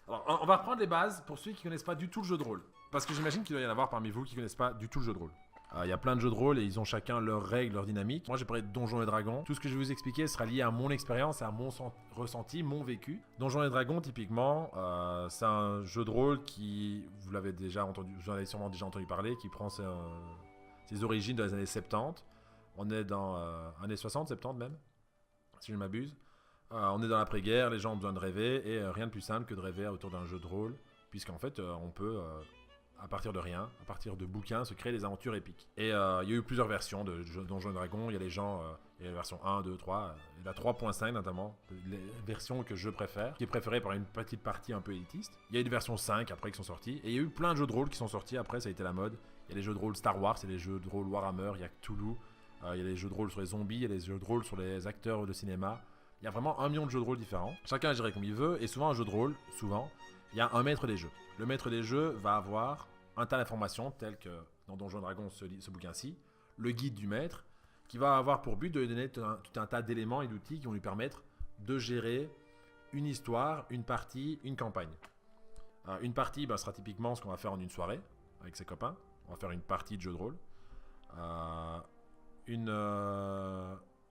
Alors, on va reprendre les bases pour ceux qui connaissent pas du tout le jeu de rôle. Parce que j'imagine qu'il doit y en avoir parmi vous qui connaissent pas du tout le jeu de rôle. Il y a plein de jeux de rôle et ils ont chacun leurs règles, leurs dynamiques. Moi, j'ai parlé de Donjons et Dragons. Tout ce que je vais vous expliquer sera lié à mon expérience, à mon ressenti, mon vécu. Donjons et Dragons, typiquement, c'est un jeu de rôle qui, vous l'avez déjà entendu, vous en avez sûrement déjà entendu parler, qui prend ses origines dans les années 70. On est dans années 60, 70 même, si je ne m'abuse. On est dans l'après-guerre, les gens ont besoin de rêver et rien de plus simple que de rêver autour d'un jeu de rôle, puisqu'en fait, on peut à partir de rien, à partir de bouquins, se créer des aventures épiques. Et il y a eu plusieurs versions de Donjons et Dragons. Il y a les gens, il y a la version 1, 2, 3, et la 3.5 notamment, les versions que je préfère, qui est préférée par une petite partie un peu élitiste. Il y a eu des versions 5 après qui sont sorties, et il y a eu plein de jeux de rôle qui sont sortis après, ça a été la mode. Il y a les jeux de rôle Star Wars, il y a les jeux de rôle Warhammer, il y a Cthulhu, il y a les jeux de rôle sur les zombies, il y a les jeux de rôle sur les acteurs de cinéma. Il y a vraiment 1 million de jeux de rôle différents. Chacun agirait comme il veut, et souvent un jeu de rôle, il y a un maître des jeux. Le maître des jeux va avoir un tas d'informations, tel que dans Donjons et Dragons, ce bouquin-ci, le guide du maître, qui va avoir pour but de lui donner tout un tas d'éléments et d'outils qui vont lui permettre de gérer une histoire, une partie, une campagne. Une partie sera typiquement ce qu'on va faire en une soirée, avec ses copains. On va faire une partie de jeu de rôle. Une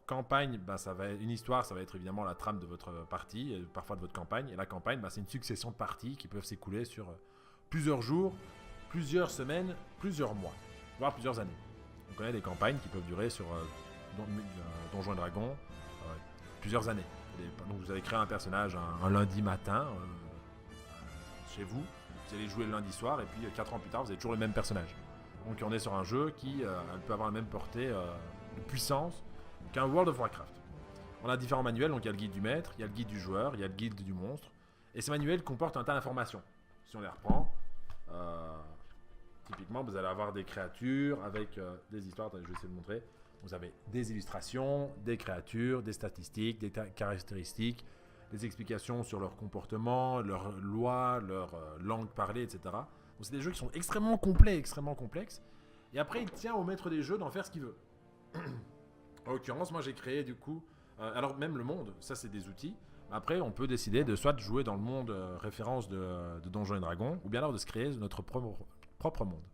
campagne, ça va être une histoire, ça va être évidemment la trame de votre partie, parfois de votre campagne. Et la campagne, c'est une succession de parties qui peuvent s'écouler sur plusieurs jours, plusieurs semaines, plusieurs mois, voire plusieurs années. On connaît des campagnes qui peuvent durer sur Donjons et Dragons plusieurs années. Donc vous allez créer un personnage un lundi matin chez vous, vous allez jouer le lundi soir et puis 4 ans plus tard vous avez toujours le même personnage. Donc on est sur un jeu qui peut avoir la même portée de puissance qu'un World of Warcraft. On a différents manuels, donc il y a le guide du maître, il y a le guide du joueur, il y a le guide du monstre, et ces manuels comportent un tas d'informations. Si on les reprend, typiquement, vous allez avoir des créatures avec des histoires. Je vais essayer de vous montrer. Vous avez des illustrations, des créatures, des statistiques, des caractéristiques, des explications sur leur comportement, leurs lois, leur langue parlée, etc. Donc, c'est des jeux qui sont extrêmement complets, extrêmement complexes. Et après, il tient au maître des jeux d'en faire ce qu'il veut. En l'occurrence, moi, j'ai créé du coup... alors, même le monde, ça, c'est des outils. Après, on peut décider de soit jouer dans le monde référence de Donjons et Dragons, ou bien alors de se créer notre propre monde.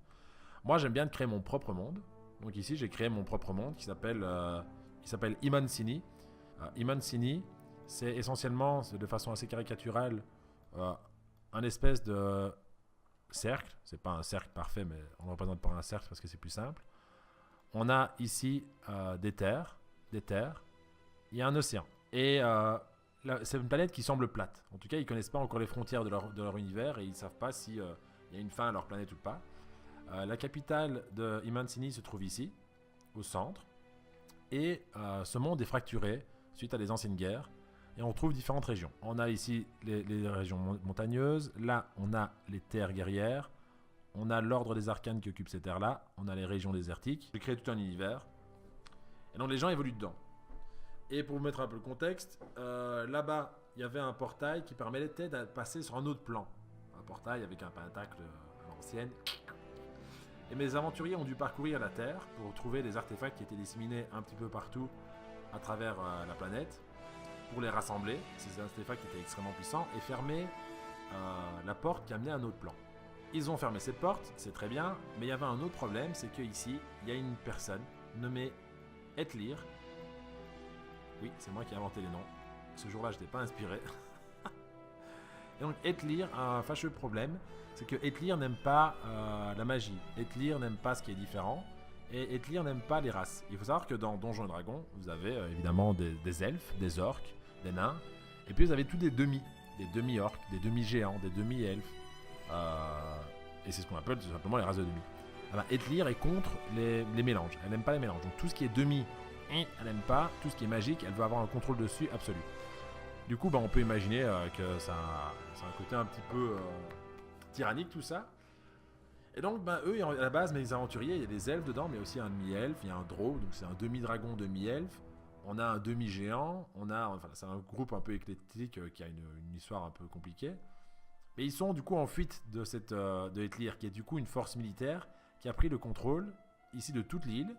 Moi, j'aime bien créer mon propre monde. Donc ici, j'ai créé mon propre monde qui s'appelle Imancini. Imancini, c'est essentiellement, de façon assez caricaturale, un espèce de cercle. C'est pas un cercle parfait, mais on le représente par un cercle parce que c'est plus simple. On a ici des terres. Il y a un océan. Et c'est une planète qui semble plate. En tout cas, ils ne connaissent pas encore les frontières de leur univers et ils ne savent pas s'il y a une fin à leur planète ou pas. La capitale de Imancini se trouve ici, au centre. Et ce monde est fracturé suite à des anciennes guerres. Et on trouve différentes régions. On a ici les régions montagneuses. Là, on a les terres guerrières. On a l'ordre des arcanes qui occupe ces terres-là. On a les régions désertiques. J'ai créé tout un univers. Et donc les gens évoluent dedans. Et pour vous mettre un peu le contexte, là-bas, il y avait un portail qui permettait de passer sur un autre plan. Un portail avec un pentacle à l'ancienne. Et mes aventuriers ont dû parcourir la Terre pour trouver des artefacts qui étaient disséminés un petit peu partout à travers la planète, pour les rassembler. Ces artefacts étaient extrêmement puissants et fermer la porte qui amenait à un autre plan. Ils ont fermé cette porte, c'est très bien, mais il y avait un autre problème, c'est qu'ici, il y a une personne nommée Etlir. Oui, c'est moi qui ai inventé les noms. Ce jour-là, je n'étais pas inspiré. Et donc, Etlir a un fâcheux problème, c'est que Etlir n'aime pas la magie. Etlir n'aime pas ce qui est différent. Et Etlir n'aime pas les races. Il faut savoir que dans Donjons et Dragons, vous avez évidemment des elfes, des orques, des nains. Et puis vous avez tous des demi-orques, des demi-géants, des demi-elfes. Et c'est ce qu'on appelle tout simplement les races de demi. Alors, Etlir est contre les mélanges. Elle n'aime pas les mélanges. Donc tout ce qui est demi, elle n'aime pas. Tout ce qui est magique, elle veut avoir un contrôle dessus absolu. Du coup, on peut imaginer que c'est un côté un petit peu tyrannique tout ça. Et donc, eux, à la base, mes aventuriers, il y a des elfes dedans, mais aussi un demi-elfe, il y a un drow, donc c'est un demi-dragon, demi-elfe. On a un demi-géant, c'est un groupe un peu éclectique qui a une histoire un peu compliquée. Mais ils sont du coup en fuite de Etlir, qui est du coup une force militaire qui a pris le contrôle ici de toute l'île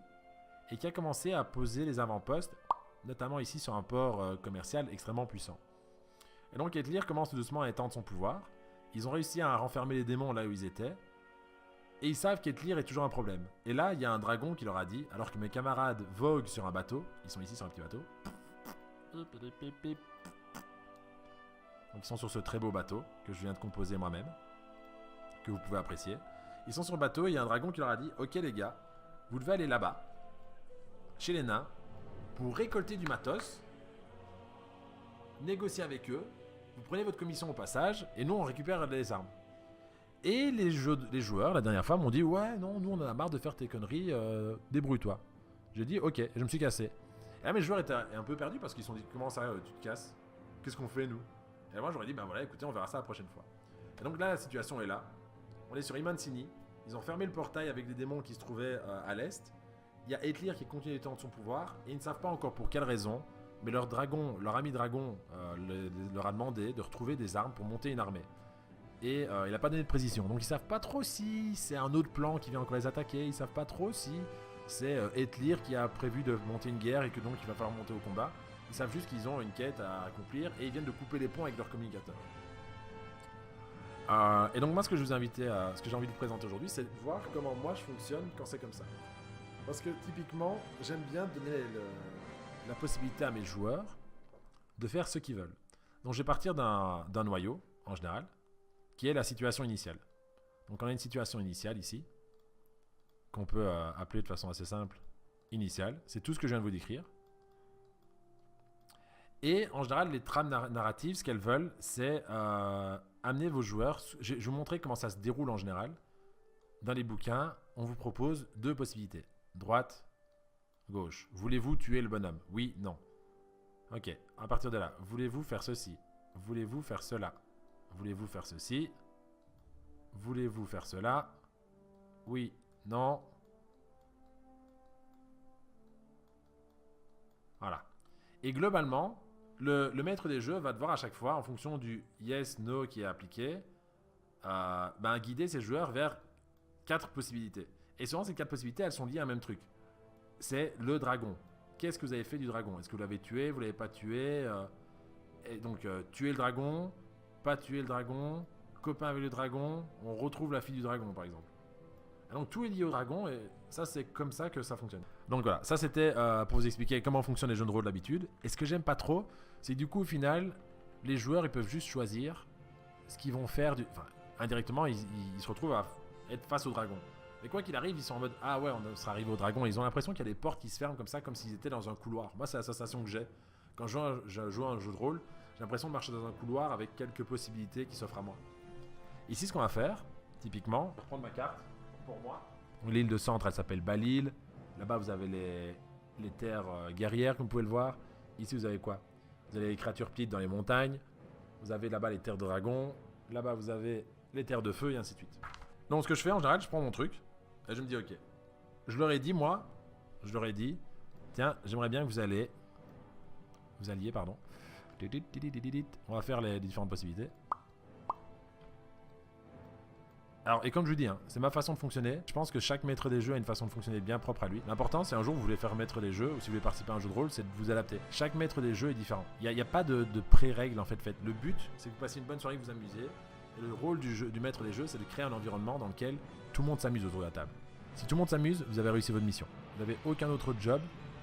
et qui a commencé à poser les avant-postes, notamment ici sur un port commercial extrêmement puissant. Et donc Etlir commence tout doucement à étendre son pouvoir. Ils ont réussi à renfermer les démons là où ils étaient. Et ils savent qu'Etlir est toujours un problème. Et là, il y a un dragon qui leur a dit, alors que mes camarades voguent sur un bateau, ils sont ici sur un petit bateau. Donc ils sont sur ce très beau bateau que je viens de composer moi-même, que vous pouvez apprécier. Ils sont sur le bateau et il y a un dragon qui leur a dit, ok les gars, vous devez aller là-bas, chez les nains, pour récolter du matos, négocier avec eux, vous prenez votre commission au passage, et nous on récupère les armes. Et les joueurs, la dernière fois, m'ont dit « Ouais, non, nous, on en a marre de faire tes conneries, débrouille-toi. » J'ai dit « Ok, et je me suis cassé. » Et là, mes joueurs étaient un peu perdus parce qu'ils se sont dit « Comment ça, tu te casses? Qu'est-ce qu'on fait, nous ?» Et moi, j'aurais dit « Ben voilà, écoutez, on verra ça la prochaine fois. » Et donc là, la situation est là. On est sur Imancini. Ils ont fermé le portail avec des démons qui se trouvaient à l'est. Il y a Etlir qui continue d'étendre son pouvoir. Et ils ne savent pas encore pour quelle raison. Mais leur ami dragon leur a demandé de retrouver des armes pour monter une armée. Et il n'a pas donné de précision. Donc ils savent pas trop si c'est un autre plan qui vient encore les attaquer. Ils savent pas trop si c'est Etlir qui a prévu de monter une guerre et que donc il va falloir monter au combat. Ils savent juste qu'ils ont une quête à accomplir et ils viennent de couper les ponts avec leur communicateur. Et donc moi ce que je vous invite ce que j'ai envie de vous présenter aujourd'hui, c'est de voir comment moi je fonctionne quand c'est comme ça. Parce que typiquement, j'aime bien donner la possibilité à mes joueurs de faire ce qu'ils veulent. Donc je vais partir d'un noyau en général, qui est la situation initiale. Donc on a une situation initiale ici, qu'on peut appeler de façon assez simple initiale. C'est tout ce que je viens de vous décrire. Et en général, les trames narratives, ce qu'elles veulent, c'est amener vos joueurs... Je vais vous montrer comment ça se déroule en général. Dans les bouquins, on vous propose deux possibilités. Droite, gauche. Voulez-vous tuer le bonhomme? Oui, non. Ok, à partir de là, voulez-vous faire ceci? Voulez-vous faire cela? Voulez-vous faire ceci? Voulez-vous faire cela? Oui, non. Voilà. Et globalement, le maître des jeux va devoir à chaque fois, en fonction du yes, no qui est appliqué, guider ses joueurs vers 4 possibilités. Et souvent, ces 4 possibilités, elles sont liées à un même truc. C'est le dragon. Qu'est-ce que vous avez fait du dragon? Est-ce que vous l'avez tué? Vous l'avez pas tué? Et donc, tuer le dragon... Pas tuer le dragon, copain avec le dragon, on retrouve la fille du dragon par exemple. Et donc tout est lié au dragon et ça c'est comme ça que ça fonctionne. Donc voilà, ça c'était pour vous expliquer comment fonctionnent les jeux de rôle d'habitude. Et ce que j'aime pas trop, c'est que du coup au final, les joueurs ils peuvent juste choisir ce qu'ils vont faire. Enfin, indirectement ils se retrouvent à être face au dragon. Mais quoi qu'il arrive, ils sont en mode ah ouais on sera arrivé au dragon. Ils ont l'impression qu'il y a des portes qui se ferment comme ça, comme s'ils étaient dans un couloir. Moi c'est la sensation que j'ai quand je joue à un jeu de rôle. J'ai l'impression de marcher dans un couloir avec quelques possibilités qui s'offrent à moi. Ici, ce qu'on va faire, typiquement, je vais prendre ma carte pour moi. L'île de centre, elle s'appelle Bal-Île. Là-bas, vous avez les terres guerrières, comme vous pouvez le voir. Ici, vous avez quoi? Vous avez les créatures petites dans les montagnes. Vous avez là-bas les terres de dragons. Là-bas, vous avez les terres de feu, et ainsi de suite. Donc, ce que je fais, en général, je prends mon truc et je me dis, ok. Je leur ai dit, tiens, j'aimerais bien que vous alliez, pardon. On va faire les différentes possibilités. Alors, et comme je vous dis, c'est ma façon de fonctionner. Je pense que chaque maître des jeux a une façon de fonctionner bien propre à lui. L'important, c'est un jour vous voulez faire maître des jeux ou si vous voulez participer à un jeu de rôle, c'est de vous adapter. Chaque maître des jeux est différent. Il n'y a pas de pré-règles en fait. Le but, c'est que vous passiez une bonne soirée, que vous amusez. Et le rôle du maître des jeux, c'est de créer un environnement dans lequel tout le monde s'amuse autour de la table. Si tout le monde s'amuse, vous avez réussi votre mission. Vous n'avez aucun autre job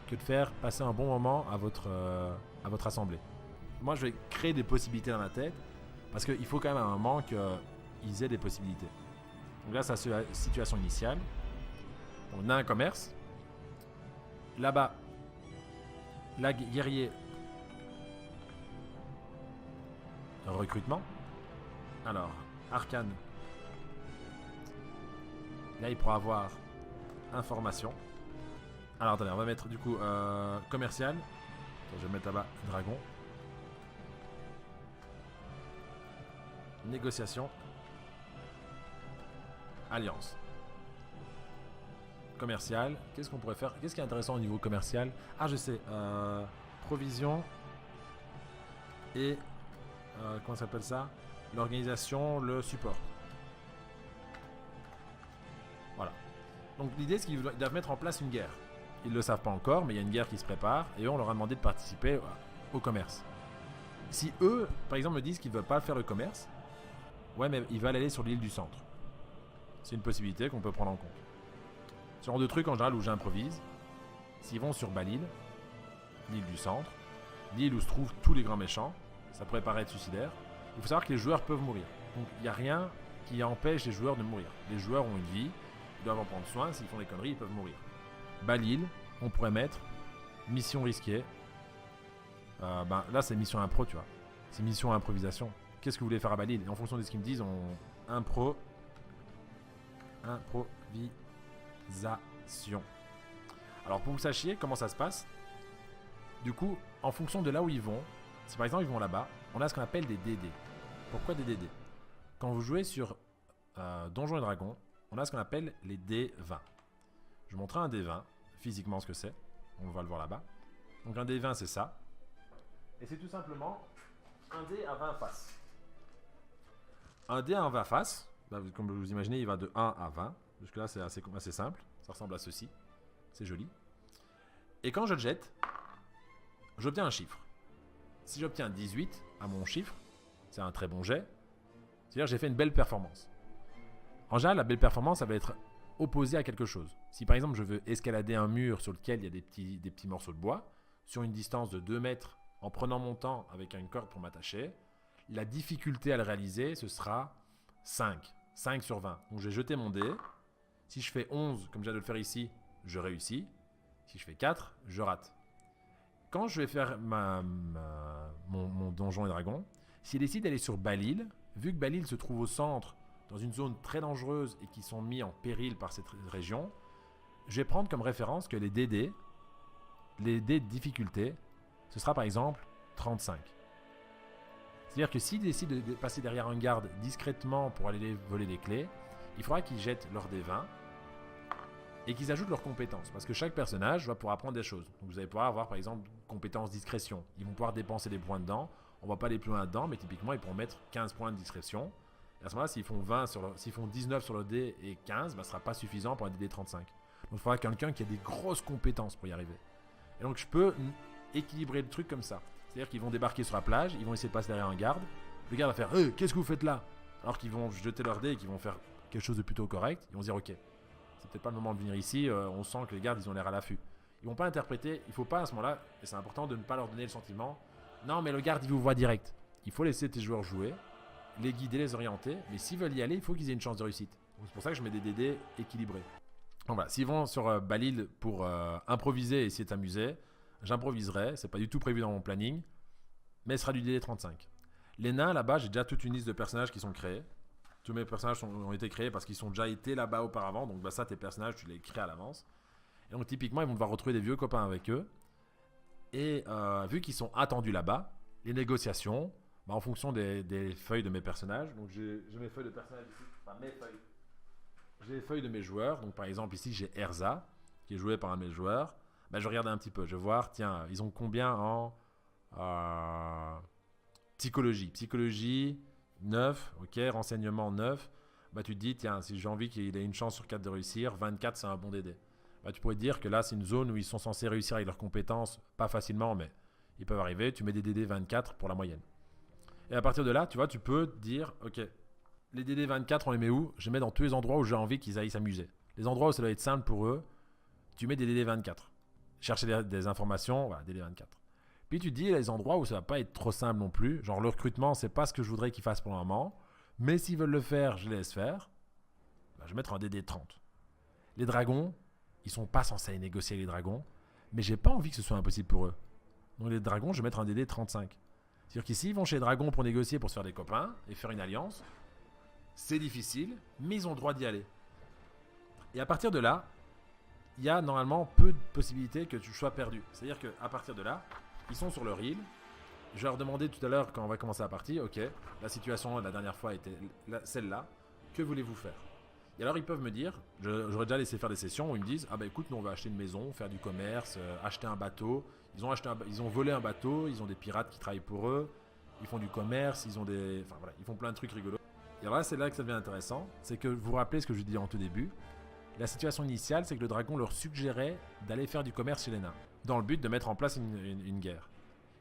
que de faire passer un bon moment à votre assemblée. Moi, je vais créer des possibilités dans ma tête parce qu'il faut quand même à un moment qu'ils aient des possibilités. Donc là, ça c'est la situation initiale. On a un commerce. Là-bas, la guerrier. Recrutement. Alors, arcane. Là, il pourra avoir information. Alors, attendez, on va mettre du coup commercial. Je vais mettre là-bas dragon. Négociation. Alliance. Commercial. Qu'est-ce qu'on pourrait faire? Qu'est-ce qui est intéressant au niveau commercial? Ah, je sais. Provision. Et... comment ça s'appelle ça? L'organisation, le support. Voilà. Donc l'idée, c'est qu'ils doivent mettre en place une guerre. Ils ne le savent pas encore, mais il y a une guerre qui se prépare. Et eux, on leur a demandé de participer au commerce. Si eux, par exemple, me disent qu'ils ne veulent pas faire le commerce, Ouais, mais ils veulent aller sur l'île du centre. C'est une possibilité qu'on peut prendre en compte. Ce genre de truc en général où j'improvise, s'ils vont sur Belle-Île, l'île du centre, l'île où se trouvent tous les grands méchants, ça pourrait paraître suicidaire, il faut savoir que les joueurs peuvent mourir. Donc il n'y a rien qui empêche les joueurs de mourir. Les joueurs ont une vie, ils doivent en prendre soin, s'ils font des conneries, ils peuvent mourir. Belle-Île, on pourrait mettre mission risquée. Là c'est mission impro, tu vois. C'est mission improvisation. Qu'est-ce que vous voulez faire à Belle-Île? Et en fonction de ce qu'ils me disent, on improvisation. Alors pour que vous sachiez comment ça se passe, du coup, en fonction de là où ils vont, si par exemple ils vont là-bas, on a ce qu'on appelle des DD. Pourquoi des DD? Quand vous jouez sur Donjons et Dragons, on a ce qu'on appelle les D20. Je vais montrer un D20, physiquement ce que c'est. On va le voir là-bas. Donc un D20 c'est ça. Et c'est tout simplement un dé à 20 faces. Un dé à 20 faces, comme vous imaginez, il va de 1 à 20. Jusque là c'est assez simple. Ça ressemble à ceci. C'est joli. Et quand je le jette, j'obtiens un chiffre. Si j'obtiens 18 à mon chiffre, c'est un très bon jet. C'est-à-dire que j'ai fait une belle performance. En général, la belle performance, ça va être opposée à quelque chose. Si par exemple, je veux escalader un mur sur lequel il y a des petits morceaux de bois, sur une distance de 2 mètres, en prenant mon temps avec une corde pour m'attacher, la difficulté à le réaliser, ce sera 5. 5 sur 20. Donc, j'ai jeté mon dé. Si je fais 11, comme j'ai de le faire ici, je réussis. Si je fais 4, je rate. Quand je vais faire mon donjon et dragon, s'il décide d'aller sur Belle-Île, vu que Belle-Île se trouve au centre, dans une zone très dangereuse et qui sont mis en péril par cette région, je vais prendre comme référence que les dés de difficulté, ce sera par exemple 35. C'est-à-dire que s'ils décident de passer derrière un garde discrètement pour aller voler des clés, il faudra qu'ils jettent leur D20 et qu'ils ajoutent leurs compétences. Parce que chaque personnage va pouvoir apprendre des choses. Donc vous allez pouvoir avoir par exemple compétences discrétion. Ils vont pouvoir dépenser des points dedans. On ne va pas aller plus loin dedans, mais typiquement ils pourront mettre 15 points de discrétion. Et à ce moment-là, s'ils font 19 sur le dé et 15, ce ne sera pas suffisant pour un DD 35. Donc il faudra quelqu'un qui a des grosses compétences pour y arriver. Et donc je peux équilibrer le truc comme ça. C'est-à-dire qu'ils vont débarquer sur la plage, ils vont essayer de passer derrière un garde. Le garde va faire qu'est-ce que vous faites là? Alors qu'ils vont jeter leur dé et qu'ils vont faire quelque chose de plutôt correct. Ils vont se dire ok, c'est peut-être pas le moment de venir ici, on sent que les gardes ils ont l'air à l'affût. Ils vont pas interpréter, il faut pas à ce moment-là, et c'est important de ne pas leur donner le sentiment non mais le garde il vous voit direct. Il faut laisser tes joueurs jouer, les guider, les orienter, mais s'ils veulent y aller, il faut qu'ils aient une chance de réussite. Donc c'est pour ça que je mets des DD équilibrés. Donc voilà, s'ils vont sur Belle-Île pour improviser et essayer de s'amuser, j'improviserai, c'est pas du tout prévu dans mon planning, mais ce sera du DD 35. Les nains là-bas, j'ai déjà toute une liste de personnages qui sont créés. Tous mes personnages ont été créés parce qu'ils ont déjà été là-bas auparavant, donc ça tes personnages tu les crées à l'avance. Et donc typiquement ils vont devoir retrouver des vieux copains avec eux. Et vu qu'ils sont attendus là-bas, les négociations, en fonction des feuilles de mes personnages, donc j'ai mes feuilles de personnages ici, enfin mes feuilles. J'ai les feuilles de mes joueurs, donc par exemple ici j'ai Erza, qui est joué par un de mes joueurs. Je regarde un petit peu, je vais voir, tiens, ils ont combien en psychologie. Psychologie 9, ok, renseignement 9. Tu te dis, tiens, si j'ai envie qu'il ait une chance sur 4 de réussir, 24 c'est un bon DD. Tu pourrais te dire que là c'est une zone où ils sont censés réussir avec leurs compétences, pas facilement, mais ils peuvent arriver, tu mets des DD 24 pour la moyenne. Et à partir de là, tu vois, tu peux te dire, ok, les DD 24 on les met où? Je les mets dans tous les endroits où j'ai envie qu'ils aillent s'amuser. Les endroits où ça doit être simple pour eux, tu mets des DD 24. Chercher des informations, voilà, DD 24. Puis tu te dis les endroits où ça va pas être trop simple non plus, genre le recrutement, c'est pas ce que je voudrais qu'ils fassent pour le moment, mais s'ils veulent le faire, je les laisse faire. Je vais mettre un DD 30. Les dragons, ils sont pas censés aller négocier avec les dragons, mais j'ai pas envie que ce soit impossible pour eux. Donc les dragons, je vais mettre un DD 35. C'est-à-dire qu'ici, ils vont chez les dragons pour négocier, pour se faire des copains et faire une alliance. C'est difficile, mais ils ont le droit d'y aller. Et à partir de là, il y a normalement peu de possibilités que tu sois perdu. C'est-à-dire qu'à partir de là, ils sont sur leur île. Je vais leur demander tout à l'heure, quand on va commencer la partie, ok, la situation la dernière fois était celle-là, que voulez-vous faire? Et alors ils peuvent me dire, j'aurais déjà laissé faire des sessions où ils me disent, écoute, nous on va acheter une maison, faire du commerce, acheter un bateau. Ils ont volé un bateau, ils ont des pirates qui travaillent pour eux, ils font du commerce, ils font plein de trucs rigolos. Et alors là, c'est là que ça devient intéressant, c'est que vous vous rappelez ce que je dis en tout début, la situation initiale, c'est que le dragon leur suggérait d'aller faire du commerce chez les nains, dans le but de mettre en place une guerre.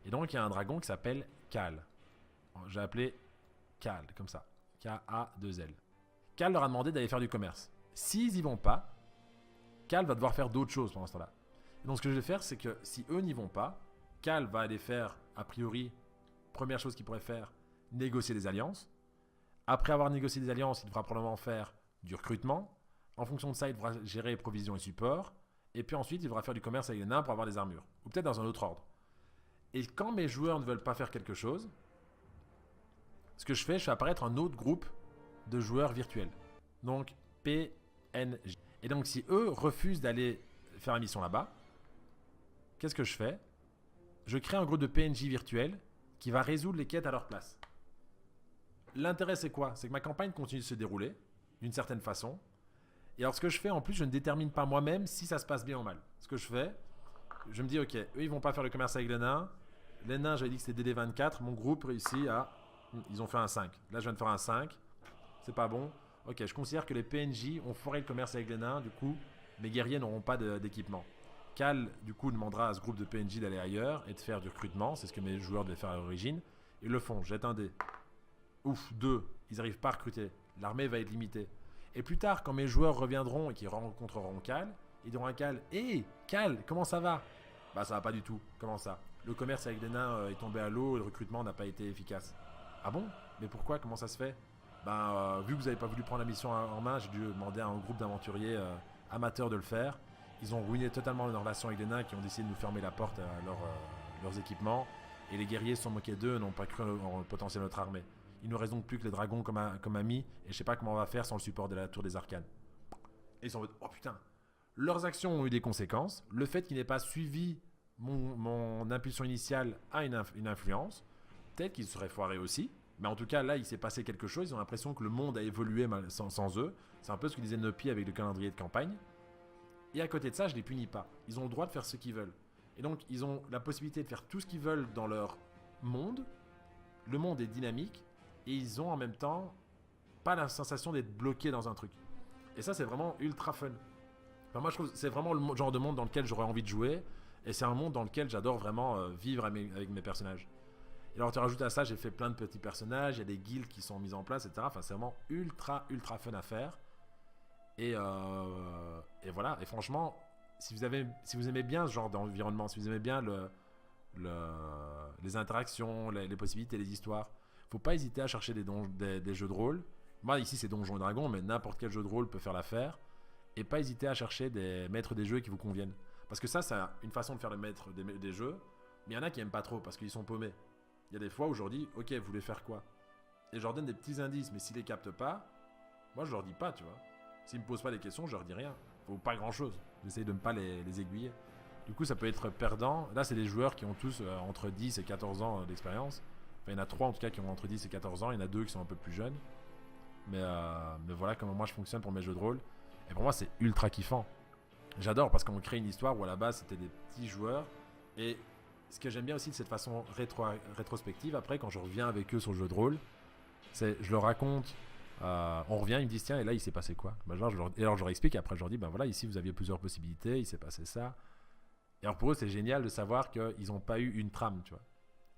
Et donc il y a un dragon qui s'appelle Cal. J'ai appelé Cal, comme ça. K-A-2-L. Cal leur a demandé d'aller faire du commerce. S'ils y vont pas, Cal va devoir faire d'autres choses pendant ce temps-là. Et donc ce que je vais faire, c'est que si eux n'y vont pas, Cal va aller faire, a priori, première chose qu'il pourrait faire, négocier des alliances. Après avoir négocié des alliances, il devra probablement faire du recrutement. En fonction de ça, il devra gérer provisions et support. Et puis ensuite, il devra faire du commerce avec les nains pour avoir des armures. Ou peut-être dans un autre ordre. Et quand mes joueurs ne veulent pas faire quelque chose, ce que je fais apparaître un autre groupe de joueurs virtuels. Donc PNJ. Et donc si eux refusent d'aller faire la mission là-bas, qu'est-ce que je fais? Je crée un groupe de PNJ virtuels qui va résoudre les quêtes à leur place. L'intérêt c'est quoi? C'est que ma campagne continue de se dérouler d'une certaine façon. Et alors ce que je fais en plus, je ne détermine pas moi-même si ça se passe bien ou mal. Ce que je fais, je me dis ok, eux ils vont pas faire le commerce avec les nains. Les nains, j'avais dit que c'était DD24, mon groupe réussit à... Ils ont fait un 5. Là je viens de faire un 5. C'est pas bon. Ok, je considère que les PNJ ont foiré le commerce avec les nains, du coup mes guerriers n'auront pas d'équipement. Cal, du coup, demandera à ce groupe de PNJ d'aller ailleurs et de faire du recrutement, c'est ce que mes joueurs devaient faire à l'origine. Ils le font, jette un dé. Ouf, 2, ils n'arrivent pas à recruter. L'armée va être limitée. Et plus tard, quand mes joueurs reviendront et qu'ils rencontreront Cal, ils diront à Cal, hé, Cal, comment ça va? Bah ça va pas du tout, comment ça? Le commerce avec les nains est tombé à l'eau et le recrutement n'a pas été efficace. Ah bon? Mais pourquoi? Comment ça se fait? Vu que vous n'avez pas voulu prendre la mission en main, j'ai dû demander à un groupe d'aventuriers amateurs de le faire. Ils ont ruiné totalement leur relation avec les nains qui ont décidé de nous fermer la porte à leurs équipements. Et les guerriers se sont moqués d'eux, n'ont pas cru en le potentiel de notre armée. Il ne nous reste donc plus que les dragons comme amis. Et je sais pas comment on va faire sans le support de la tour des arcanes. Et ils sont en mode, oh putain. Leurs actions ont eu des conséquences. Le fait qu'ils n'aient pas suivi mon impulsion initiale a une influence. Peut-être qu'ils seraient foirés aussi. Mais en tout cas, là, il s'est passé quelque chose. Ils ont l'impression que le monde a évolué sans eux. C'est un peu ce que disait Nopi avec le calendrier de campagne. Et à côté de ça, je ne les punis pas. Ils ont le droit de faire ce qu'ils veulent. Et donc, ils ont la possibilité de faire tout ce qu'ils veulent dans leur monde. Le monde est dynamique. Et ils ont en même temps pas la sensation d'être bloqués dans un truc. Et ça, c'est vraiment ultra fun. Enfin, moi, je trouve que c'est vraiment le genre de monde dans lequel j'aurais envie de jouer. Et c'est un monde dans lequel j'adore vraiment vivre avec mes personnages. Et alors tu rajoutes à ça, j'ai fait plein de petits personnages, il y a des guildes qui sont mises en place, etc. Enfin, c'est vraiment ultra fun à faire. Et voilà. Et franchement, si vous aimez bien ce genre d'environnement, si vous aimez bien les interactions, les possibilités, les histoires, faut pas hésiter à chercher des jeux de rôle. Moi ici c'est Donjons et Dragons, mais n'importe quel jeu de rôle peut faire l'affaire. Et pas hésiter à chercher des maîtres des jeux qui vous conviennent. Parce que ça, c'est une façon de faire le maître des jeux. Mais il y en a qui aiment pas trop parce qu'ils sont paumés. Il y a des fois où je leur dis, ok, vous voulez faire quoi? Et je leur donne des petits indices, mais s'ils les captent pas, moi je leur dis pas, tu vois. S'ils me posent pas des questions, je leur dis rien. Faut pas grand chose. J'essaye de ne pas les aiguiller. Du coup, ça peut être perdant. Là, c'est des joueurs qui ont tous entre 10 et 14 ans d'expérience. Enfin, il y en a 3 en tout cas qui ont entre 10 et 14 ans. Il y en a 2 qui sont un peu plus jeunes. Mais voilà comment moi je fonctionne pour mes jeux de rôle. Et pour moi, c'est ultra kiffant. J'adore parce qu'on crée une histoire où à la base, c'était des petits joueurs. Et ce que j'aime bien aussi de cette façon rétrospective, après, quand je reviens avec eux sur le jeu de rôle, c'est je leur raconte, on revient, ils me disent tiens, et là il s'est passé quoi? Et alors je leur explique, après je leur dis ben voilà, ici vous aviez plusieurs possibilités, il s'est passé ça. Et alors pour eux, c'est génial de savoir qu'ils n'ont pas eu une trame, tu vois.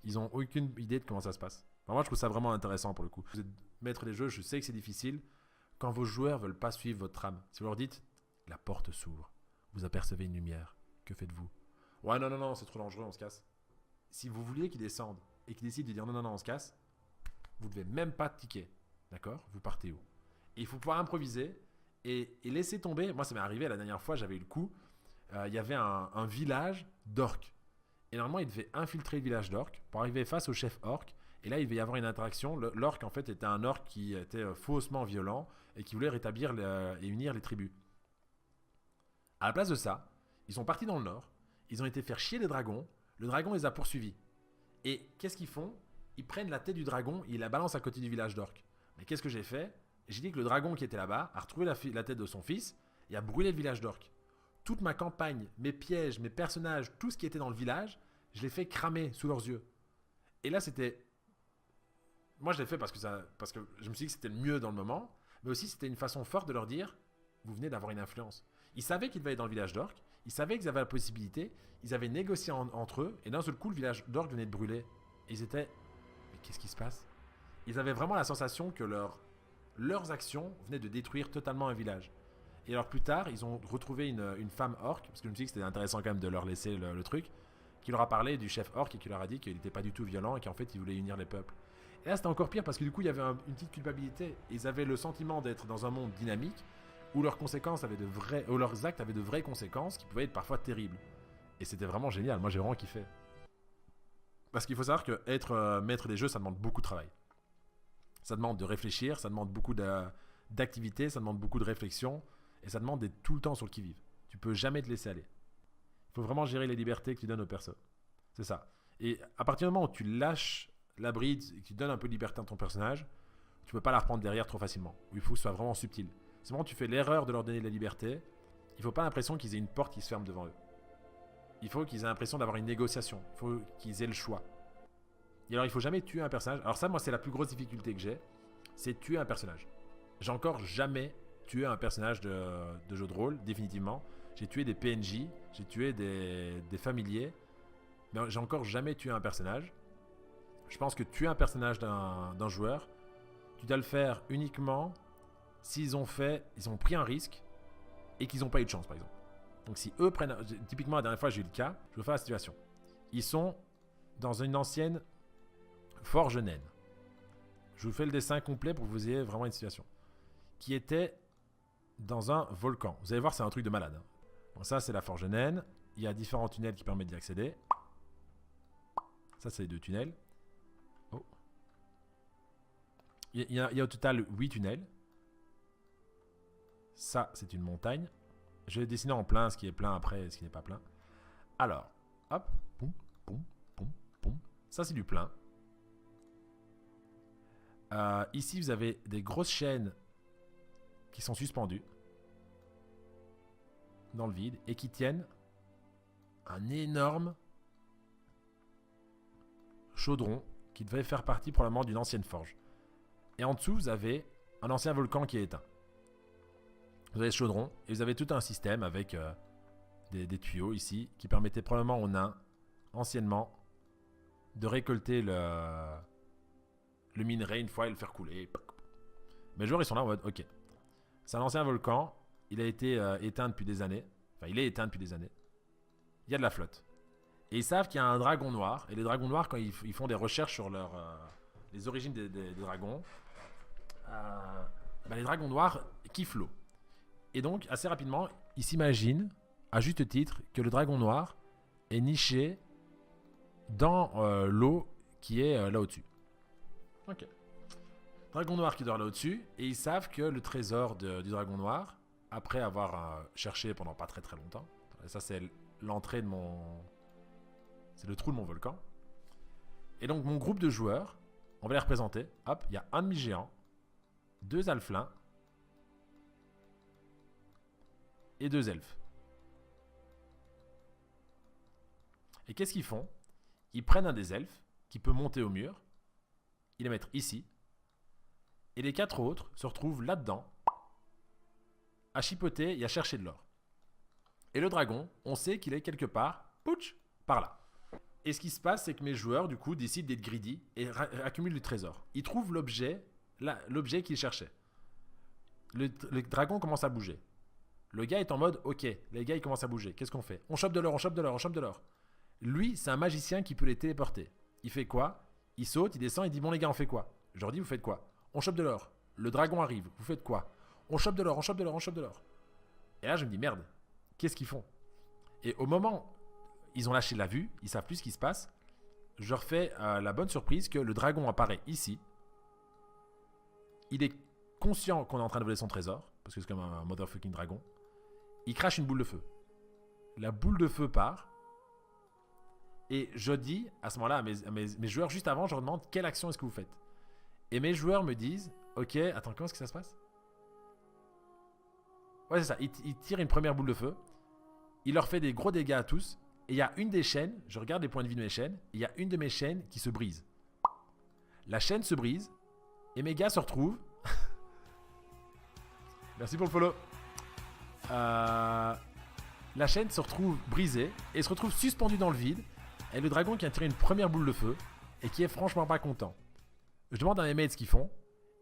Ils n'ont aucune idée de comment ça se passe. Enfin, moi je trouve ça vraiment intéressant pour le coup. Vous êtes maître des jeux, je sais que c'est difficile. Quand vos joueurs veulent pas suivre votre trame, si vous leur dites la porte s'ouvre, vous apercevez une lumière, que faites-vous? Ouais, non, c'est trop dangereux, on se casse. Si vous vouliez qu'ils descendent et qu'ils décident de dire non, on se casse, vous ne devez même pas ticker. D'accord? Vous partez où? Et il faut pouvoir improviser et laisser tomber. Moi, ça m'est arrivé la dernière fois, j'avais eu le coup. Il y avait un village d'orques. Et normalement, il devait infiltrer le village d'orques pour arriver face au chef orc. Et là, il devait y avoir une interaction. L'orc, en fait, était un orc qui était faussement violent et qui voulait rétablir et unir les tribus. À la place de ça, ils sont partis dans le nord. Ils ont été faire chier les dragons. Le dragon les a poursuivis. Et qu'est-ce qu'ils font? Ils prennent la tête du dragon et ils la balancent à côté du village d'orques. Mais qu'est-ce que j'ai fait? J'ai dit que le dragon qui était là-bas a retrouvé la tête de son fils et a brûlé le village d'orques. Toute ma campagne, mes pièges, mes personnages, tout ce qui était dans le village, je l'ai fait cramer sous leurs yeux. Et là, c'était... Moi, je l'ai fait parce que je me suis dit que c'était le mieux dans le moment, mais aussi c'était une façon forte de leur dire, vous venez d'avoir une influence. Ils savaient qu'ils devaient aller dans le village d'orques, ils savaient qu'ils avaient la possibilité, ils avaient négocié entre eux, et d'un seul coup, le village d'orques venait de brûler. Et ils étaient, mais qu'est-ce qui se passe? Ils avaient vraiment la sensation que leur leurs actions venaient de détruire totalement un village. Et alors plus tard, ils ont retrouvé une femme orque, parce que je me suis dit que c'était intéressant quand même de leur laisser le truc, qui leur a parlé du chef orque et qui leur a dit qu'il n'était pas du tout violent et qu'en fait il voulait unir les peuples. Et là c'était encore pire parce que du coup il y avait une petite culpabilité. Ils avaient le sentiment d'être dans un monde dynamique où leurs actes avaient de vraies conséquences qui pouvaient être parfois terribles. Et c'était vraiment génial, moi j'ai vraiment kiffé. Parce qu'il faut savoir que être maître des jeux, ça demande beaucoup de travail. Ça demande de réfléchir, ça demande beaucoup d'activité, ça demande beaucoup de réflexion, et ça demande d'être tout le temps sur le qui-vive. Tu peux jamais te laisser aller. Il faut vraiment gérer les libertés que tu donnes aux persos. C'est ça. Et à partir du moment où tu lâches la bride et que tu donnes un peu de liberté à ton personnage, tu peux pas la reprendre derrière trop facilement. Il faut que ce soit vraiment subtil. C'est moment où tu fais l'erreur de leur donner de la liberté, il faut pas l'impression qu'ils aient une porte qui se ferme devant eux. Il faut qu'ils aient l'impression d'avoir une négociation. Il faut qu'ils aient le choix. Et alors, il faut jamais tuer un personnage. Alors ça, moi, c'est la plus grosse difficulté que j'ai. C'est tuer un personnage. J'ai encore jamais tué un personnage de jeu de rôle, définitivement. J'ai tué des PNJ, j'ai tué des familiers. Mais j'ai encore jamais tué un personnage. Je pense que tuer un personnage d'un joueur, tu dois le faire uniquement s'ils ont pris un risque et qu'ils n'ont pas eu de chance, par exemple. Donc si eux prennent... Typiquement, la dernière fois, j'ai eu le cas. Je vous fais la situation. Ils sont dans une ancienne forge naine. Je vous fais le dessin complet pour que vous ayez vraiment une situation. Qui était dans un volcan. Vous allez voir, c'est un truc de malade. Hein. Donc ça, c'est la forge naine. Il y a différents tunnels qui permettent d'y accéder. Ça, c'est les 2 tunnels. Oh. Il y a au total 8 tunnels. Ça, c'est une montagne. Je vais dessiner en plein ce qui est plein après et ce qui n'est pas plein. Alors, hop, poum, poum, poum, poum. Ça, c'est du plein. Ici, vous avez des grosses chaînes qui sont suspendues dans le vide et qui tiennent un énorme chaudron qui devait faire partie probablement d'une ancienne forge. Et en dessous, vous avez un ancien volcan qui est éteint. Vous avez ce chaudron et vous avez tout un système avec des tuyaux ici qui permettaient probablement aux nains, anciennement, de récolter le minerai une fois et le faire couler. Mais les joueurs, ils sont là en mode, ok, c'est un ancien volcan, il a été éteint depuis des années, enfin il est éteint depuis des années, il y a de la flotte. Et ils savent qu'il y a un dragon noir, et les dragons noirs, quand ils font des recherches sur les origines des dragons, les dragons noirs kiffent l'eau. Et donc, assez rapidement, ils s'imaginent, à juste titre, que le dragon noir est niché dans l'eau qui est là au-dessus. Ok. Dragon noir qui dort là au-dessus, et ils savent que le trésor du dragon noir, après avoir cherché pendant pas très très longtemps, et ça c'est l'entrée de mon... C'est le trou de mon volcan. Et donc mon groupe de joueurs, on va les représenter. Hop, il y a un demi-géant, 2 alflins, et 2 elfes. Et qu'est-ce qu'ils font? Ils prennent un des elfes qui peut monter au mur, ils les mettent ici, et les 4 autres se retrouvent là-dedans, à chipoter et à chercher de l'or. Et le dragon, on sait qu'il est quelque part, pouch, par là. Et ce qui se passe, c'est que mes joueurs, du coup, décident d'être greedy et accumulent du trésor. Ils trouvent l'objet qu'ils cherchaient. Le dragon commence à bouger. Le gars est en mode, ok, les gars ils commencent à bouger. Qu'est-ce qu'on fait? On chope de l'or, on chope de l'or, on chope de l'or. Lui, c'est un magicien qui peut les téléporter. Il fait quoi? Il saute, il descend, il dit, bon les gars, on fait quoi? Je leur dis, vous faites quoi? On chope de l'or. Le dragon arrive, vous faites quoi? On chope de l'or, on chope de l'or, on chope de l'or. Et là, je me dis, merde, qu'est-ce qu'ils font? Et au moment, ils ont lâché la vue, ils savent plus ce qui se passe. Je leur fais la bonne surprise que le dragon apparaît ici. Il est conscient qu'on est en train de voler son trésor, parce que c'est comme un motherfucking dragon. Il crache une boule de feu. La boule de feu part. Et je dis, à ce moment-là, à mes joueurs, juste avant, je leur demande quelle action est-ce que vous faites. Et mes joueurs me disent, ok, attends, comment est-ce que ça se passe? Ouais, c'est ça. Il tire une première boule de feu. Il leur fait des gros dégâts à tous. Et il y a une des chaînes, je regarde les points de vie de mes chaînes, et il y a une de mes chaînes qui se brise. La chaîne se brise, et mes gars se retrouvent. Merci pour le follow. La chaîne se retrouve brisée, et se retrouve suspendue dans le vide. Et le dragon qui a tiré une première boule de feu, et qui est franchement pas content. Je demande à mes mates ce qu'ils font.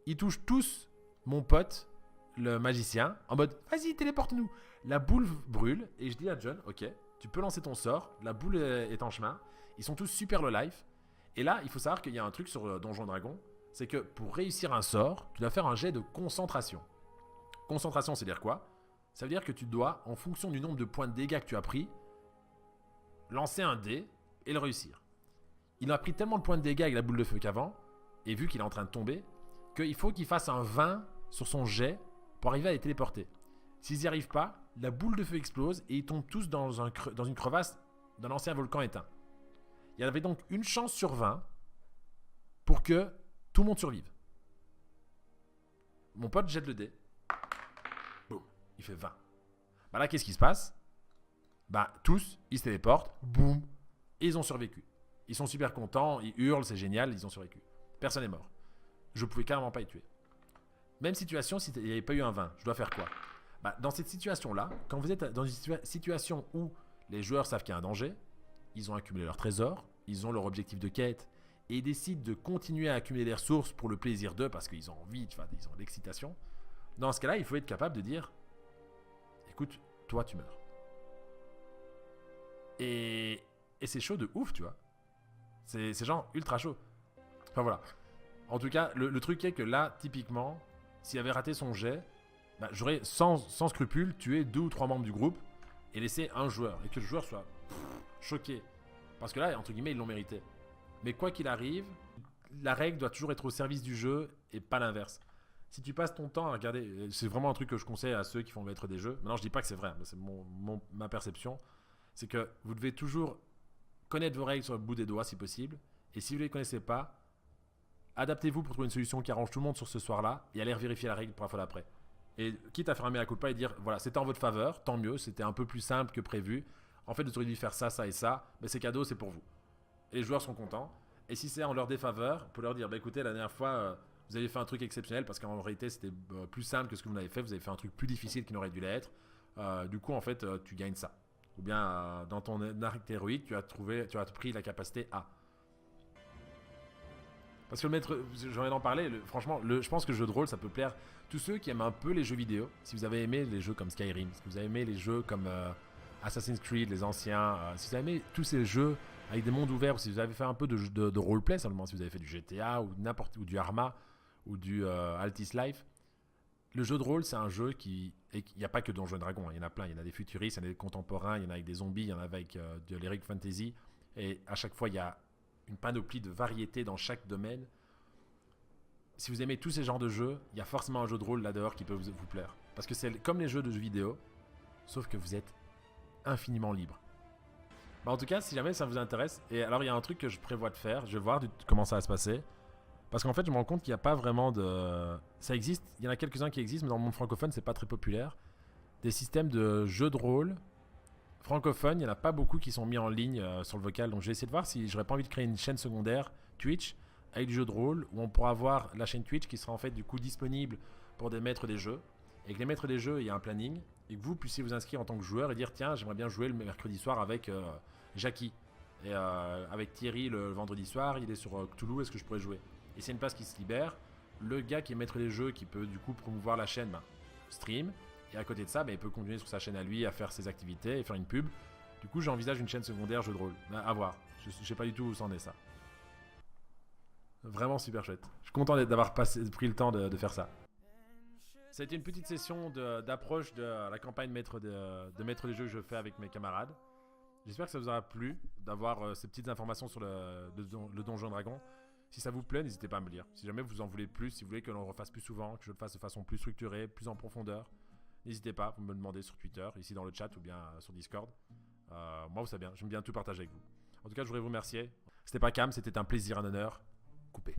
Ils touchent tous mon pote, le magicien, en mode vas-y, téléporte-nous. La boule brûle et je dis à John, ok, tu peux lancer ton sort, la boule est en chemin. Ils sont tous super low life. Et là, il faut savoir qu'il y a un truc sur Donjon Dragon, c'est que pour réussir un sort, tu dois faire un jet de concentration. Concentration, c'est dire quoi? Ça veut dire que tu dois, en fonction du nombre de points de dégâts que tu as pris, lancer un dé et le réussir. Il a pris tellement de points de dégâts avec la boule de feu qu'avant, et vu qu'il est en train de tomber, qu'il faut qu'il fasse un 20 sur son jet pour arriver à les téléporter. S'ils n'y arrivent pas, la boule de feu explose et ils tombent tous dans une crevasse d'un ancien volcan éteint. Il y avait donc une chance sur 20 pour que tout le monde survive. Mon pote jette le dé. Boum, il fait 20. Bah là, qu'est-ce qui se passe? Bah tous, ils se téléportent, boum, et ils ont survécu. Ils sont super contents, ils hurlent, c'est génial, ils ont survécu. Personne n'est mort. Je pouvais carrément pas les tuer. Même situation, si il n'y avait pas eu un 20, je dois faire quoi? Bah, dans cette situation-là, quand vous êtes dans une situation où les joueurs savent qu'il y a un danger, ils ont accumulé leur trésor, ils ont leur objectif de quête, et ils décident de continuer à accumuler des ressources pour le plaisir d'eux, parce qu'ils ont envie, ils ont l'excitation. Dans ce cas-là, il faut être capable de dire, écoute, toi tu meurs. Et c'est chaud de ouf, tu vois. C'est genre ultra chaud. Enfin voilà. En tout cas, le truc est que là, typiquement, s'il avait raté son jet, bah, j'aurais sans scrupule tué 2 ou 3 membres du groupe et laissé un joueur. Et que le joueur soit choqué. Parce que là, entre guillemets, ils l'ont mérité. Mais quoi qu'il arrive, la règle doit toujours être au service du jeu et pas l'inverse. Si tu passes ton temps à regarder, c'est vraiment un truc que je conseille à ceux qui font maître des jeux. Maintenant, je dis pas que c'est vrai, mais c'est ma perception. C'est que vous devez toujours connaître vos règles sur le bout des doigts si possible. Et si vous ne les connaissez pas, adaptez-vous pour trouver une solution qui arrange tout le monde sur ce soir-là et allez vérifier la règle pour la fois d'après. Et quitte à faire un mea culpa et dire voilà, c'était en votre faveur, tant mieux, c'était un peu plus simple que prévu. En fait, vous auriez dû faire ça, ça et ça, mais c'est cadeau, c'est pour vous. Et les joueurs sont contents. Et si c'est en leur défaveur, vous pouvez leur dire bah, écoutez, la dernière fois, vous avez fait un truc exceptionnel parce qu'en réalité, c'était plus simple que ce que vous avez fait. Vous avez fait un truc plus difficile qui n'aurait dû l'être. Du coup, en fait, tu gagnes ça. Ou bien, dans ton arc héroïque, tu as pris la capacité A. Parce que le maître, j'en ai d'en parler, franchement, je pense que le jeu de rôle, ça peut plaire tous ceux qui aiment un peu les jeux vidéo. Si vous avez aimé les jeux comme Skyrim, si vous avez aimé les jeux comme Assassin's Creed, les anciens, si vous avez aimé tous ces jeux avec des mondes ouverts, ou si vous avez fait un peu de roleplay seulement, si vous avez fait du GTA ou du Arma ou du Altis Life, le jeu de rôle, c'est un jeu qui... Il n'y a pas que Donjons & Dragons, hein, il y en a plein. Il y en a des futuristes, il y en a des contemporains, il y en a avec des zombies, il y en a avec de l'heroic fantasy. Et à chaque fois, il y a une panoplie de variétés dans chaque domaine. Si vous aimez tous ces genres de jeux, il y a forcément un jeu de rôle là-dehors qui peut vous plaire. Parce que c'est comme les jeux de jeux vidéo, sauf que vous êtes infiniment libre. Bah en tout cas, si jamais ça vous intéresse, et alors il y a un truc que je prévois de faire, je vais voir comment ça va se passer. Parce qu'en fait, je me rends compte qu'il n'y a pas vraiment de... Ça existe, il y en a quelques-uns qui existent, mais dans le monde francophone, c'est pas très populaire. Des systèmes de jeux de rôle francophones, il n'y en a pas beaucoup qui sont mis en ligne sur le vocal. Donc je vais essayer de voir si j'aurais pas envie de créer une chaîne secondaire, Twitch, avec du jeu de rôle, où on pourra avoir la chaîne Twitch qui sera en fait du coup disponible pour des maîtres des jeux. Et que les maîtres des jeux, il y a un planning, et que vous puissiez vous inscrire en tant que joueur et dire tiens, j'aimerais bien jouer le mercredi soir avec Jackie. Et avec Thierry le vendredi soir, il est sur Cthulhu, est-ce que je pourrais jouer? Et c'est une place qui se libère. Le gars qui est maître des jeux, qui peut du coup promouvoir la chaîne, stream. Et à côté de ça, il peut continuer sur sa chaîne à lui, à faire ses activités et faire une pub. Du coup, j'envisage une chaîne secondaire jeu de rôle. À voir. Je sais pas du tout où c'en est ça. Vraiment super chouette. Je suis content d'avoir pris le temps de faire ça. Ça a été une petite session d'approche de la campagne maître des jeux que je fais avec mes camarades. J'espère que ça vous aura plu d'avoir ces petites informations sur le Donjon Dragon. Si ça vous plaît, n'hésitez pas à me le dire. Si jamais vous en voulez plus, si vous voulez que l'on le refasse plus souvent, que je le fasse de façon plus structurée, plus en profondeur, n'hésitez pas, vous me demandez sur Twitter, ici dans le chat ou bien sur Discord. Moi, vous savez bien, j'aime bien tout partager avec vous. En tout cas, je voudrais vous remercier. C'était pas Cam, c'était un plaisir, un honneur. Coupé.